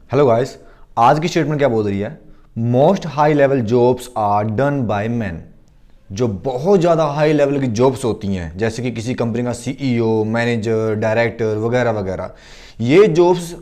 Hello guys, आज की statement क्या बोल रही है? Most high level jobs are done by man. जो बहुत ज़्यादा हाई लेवल की जॉब्स होती हैं, जैसे कि किसी कंपनी का सीईओ, मैनेजर, डायरेक्टर वगैरह वगैरह, ये जॉब्स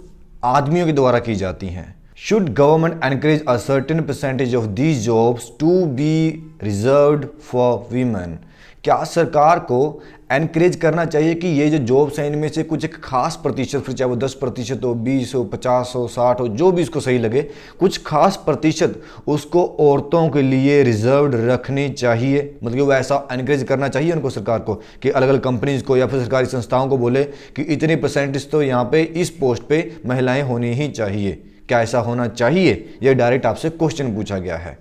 आदमियों के द्वारा की जाती हैं। Should government encourage a certain percentage of these jobs to be reserved for women? क्या सरकार को एनकरेज करना चाहिए कि ये जो जॉब्स हैं इनमें से कुछ एक खास प्रतिशत, फिर चाहे वो 10% हो, 20 हो, 50 हो, 60 हो, जो भी इसको सही लगे, कुछ खास प्रतिशत उसको औरतों के लिए रिजर्व्ड रखनी चाहिए? मतलब वो ऐसा एनकरेज करना चाहिए उनको, सरकार को, कि अलग अलग कंपनीज को या फिर सरकारी संस्थाओं को बोले कि इतने परसेंटेज तो यहाँ पे इस पोस्ट पे महिलाएं होनी ही चाहिए। क्या ऐसा होना चाहिए? यह डायरेक्ट आपसे क्वेश्चन पूछा गया है।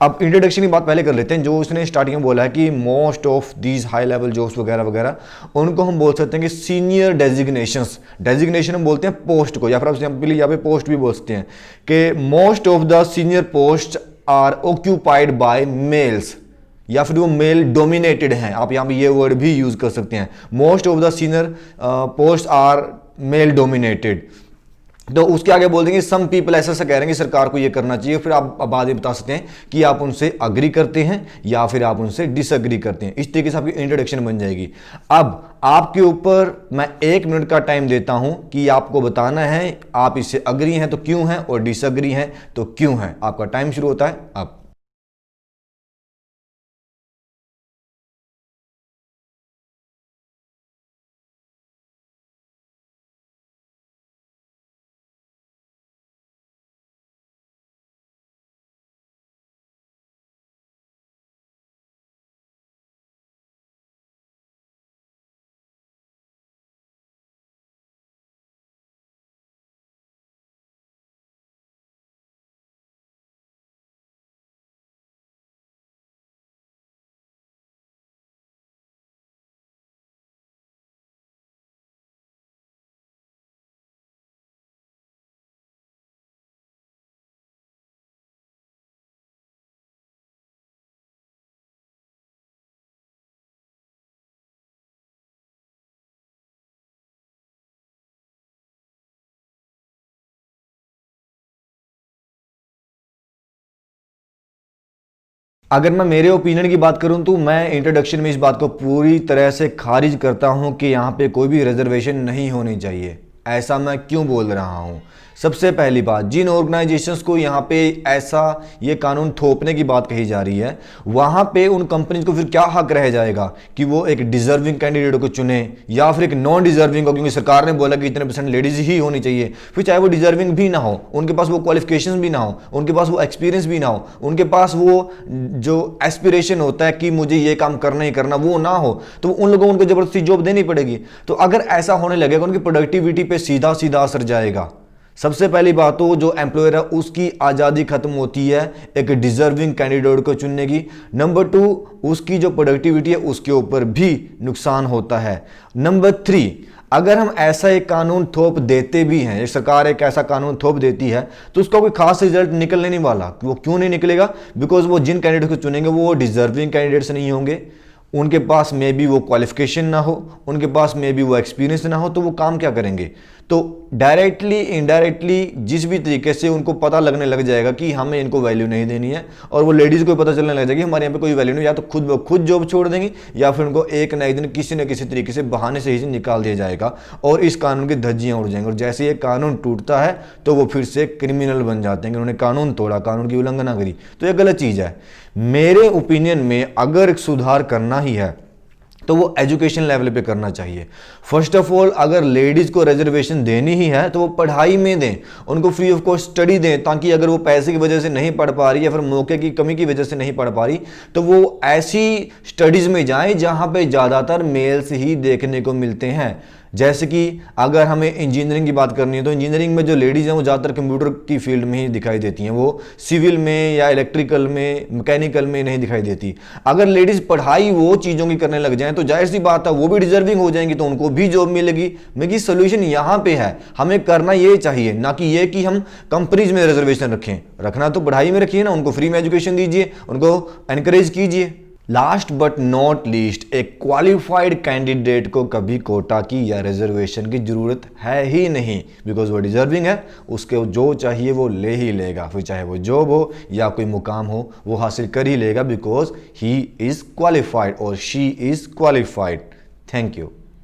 अब इंट्रोडक्शन की बात पहले कर लेते हैं। जो उसने स्टार्टिंग में बोला है कि most of these high level jobs वगैरह वगैरह, उनको हम बोल सकते हैं कि सीनियर डेजिग्नेशंस। डेजिग्नेशन हम बोलते हैं पोस्ट को, या फिर आप सिंपली यहाँ पे पोस्ट भी बोल सकते हैं कि most of the senior post are occupied by males, या फिर वो मेल डोमिनेटेड हैं। आप यहाँ पे ये वर्ड भी यूज कर सकते हैं, most of the senior post are male dominated. तो उसके आगे बोल देंगे सम पीपल, ऐसा कह रहे हैं कि सरकार को ये करना चाहिए। फिर आप बाद में बता सकते हैं कि आप उनसे अग्री करते हैं या फिर आप उनसे डिसअग्री करते हैं। इस तरीके से आपकी इंट्रोडक्शन बन जाएगी। अब आपके ऊपर मैं 1 मिनट का टाइम देता हूं कि आपको बताना है आप इससे अग्री हैं तो क्यों हैं, और डिसअग्री हैं तो क्यों हैं। आपका टाइम शुरू होता है अब। अगर मैं मेरे ओपिनियन की बात करूं तो मैं इंट्रोडक्शन में इस बात को पूरी तरह से खारिज करता हूं कि यहां पे कोई भी रिजर्वेशन नहीं होनी चाहिए। ऐसा मैं क्यों बोल रहा हूं? सबसे पहली बात, जिन ऑर्गेनाइजेशंस को यहाँ पे ऐसा ये कानून थोपने की बात कही जा रही है, वहाँ पे उन कंपनीज को फिर क्या हक रह जाएगा कि वो एक डिजर्विंग कैंडिडेट को चुने या फिर एक नॉन डिजर्विंग को? क्योंकि सरकार ने बोला कि इतने % लेडीज ही होनी चाहिए, फिर चाहे वो डिजर्विंग भी ना हो, उनके पास वो क्वालिफिकेशन भी ना हो, उनके पास वो एक्सपीरियंस भी ना हो, उनके पास वो जो एस्पिरेशन होता है कि मुझे ये काम करना ही करना, वो ना हो, तो उन लोगों को उनको जबरदस्ती जॉब देनी पड़ेगी। तो अगर ऐसा होने लगेगा उनकी प्रोडक्टिविटी पे सीधा सीधा असर जाएगा। सबसे पहली बात तो जो एम्प्लॉयर है उसकी आज़ादी खत्म होती है एक डिजर्विंग कैंडिडेट को चुनने की। नंबर 2, उसकी जो प्रोडक्टिविटी है उसके ऊपर भी नुकसान होता है। नंबर 3, अगर हम ऐसा एक कानून थोप देते भी हैं, सरकार एक ऐसा कानून थोप देती है, तो उसका कोई खास रिजल्ट निकलने नहीं वाला। वो क्यों नहीं निकलेगा? बिकॉज वो जिन कैंडिडेट को चुनेंगे वो डिजर्विंग कैंडिडेट्स नहीं होंगे, उनके पास मे बी वो क्वालिफिकेशन ना हो, उनके पास मे बी वो एक्सपीरियंस ना हो, तो वो काम क्या करेंगे? तो डायरेक्टली इनडायरेक्टली जिस भी तरीके से उनको पता लगने लग जाएगा कि हमें इनको वैल्यू नहीं देनी है, और वो लेडीज़ को पता चलने लग जाएगा कि हमारे यहाँ पे कोई वैल्यू नहीं, या तो खुद जॉब छोड़ देंगी या फिर उनको एक ना एक दिन किसी न किसी तरीके से बहाने से ही निकाल दिया जाएगा और इस कानून की धज्जियाँ उड़ जाएंगी। और जैसे ये कानून टूटता है तो वो फिर से क्रिमिनल बन जाते हैं कि उन्होंने कानून तोड़ा, कानून की उल्लंघना करी। तो ये गलत चीज़ है। मेरे ओपिनियन में अगर एक सुधार करना ही है तो वो एजुकेशन लेवल पे करना चाहिए। फर्स्ट ऑफ ऑल, अगर लेडीज को रिजर्वेशन देनी ही है तो वो पढ़ाई में दें, उनको फ्री ऑफ कॉस्ट स्टडी दें, ताकि अगर वो पैसे की वजह से नहीं पढ़ पा रही या फिर मौके की कमी की वजह से नहीं पढ़ पा रही तो वो ऐसी स्टडीज में जाएं जहां पे ज़्यादातर मेल्स ही देखने को मिलते हैं। जैसे कि अगर हमें इंजीनियरिंग की बात करनी है तो इंजीनियरिंग में जो लेडीज़ हैं वो ज़्यादातर कंप्यूटर की फील्ड में ही दिखाई देती हैं, वो सिविल में या इलेक्ट्रिकल में, मैकेनिकल में नहीं दिखाई देती। अगर लेडीज़ पढ़ाई वो चीज़ों की करने लग जाएं तो जाहिर सी बात है वो भी डिजर्विंग हो जाएंगी, तो उनको भी जॉब मिलेगी। मेरी सोल्यूशन यहाँ पे है, हमें करना ये चाहिए, ना कि ये कि हम कंपनीज में रिजर्वेशन रखें। रखना तो पढ़ाई में रखिए ना, उनको फ्री में एजुकेशन दीजिए, उनको एनकरेज कीजिए। लास्ट बट नॉट लीस्ट, एक क्वालिफाइड कैंडिडेट को कभी कोटा की या रिजर्वेशन की जरूरत है ही नहीं, बिकॉज वो डिजर्विंग है, उसके जो चाहिए वो ले ही लेगा, फिर चाहे वो जॉब हो या कोई मुकाम हो वो हासिल कर ही लेगा, बिकॉज ही इज क्वालिफाइड और she is qualified. Thank you.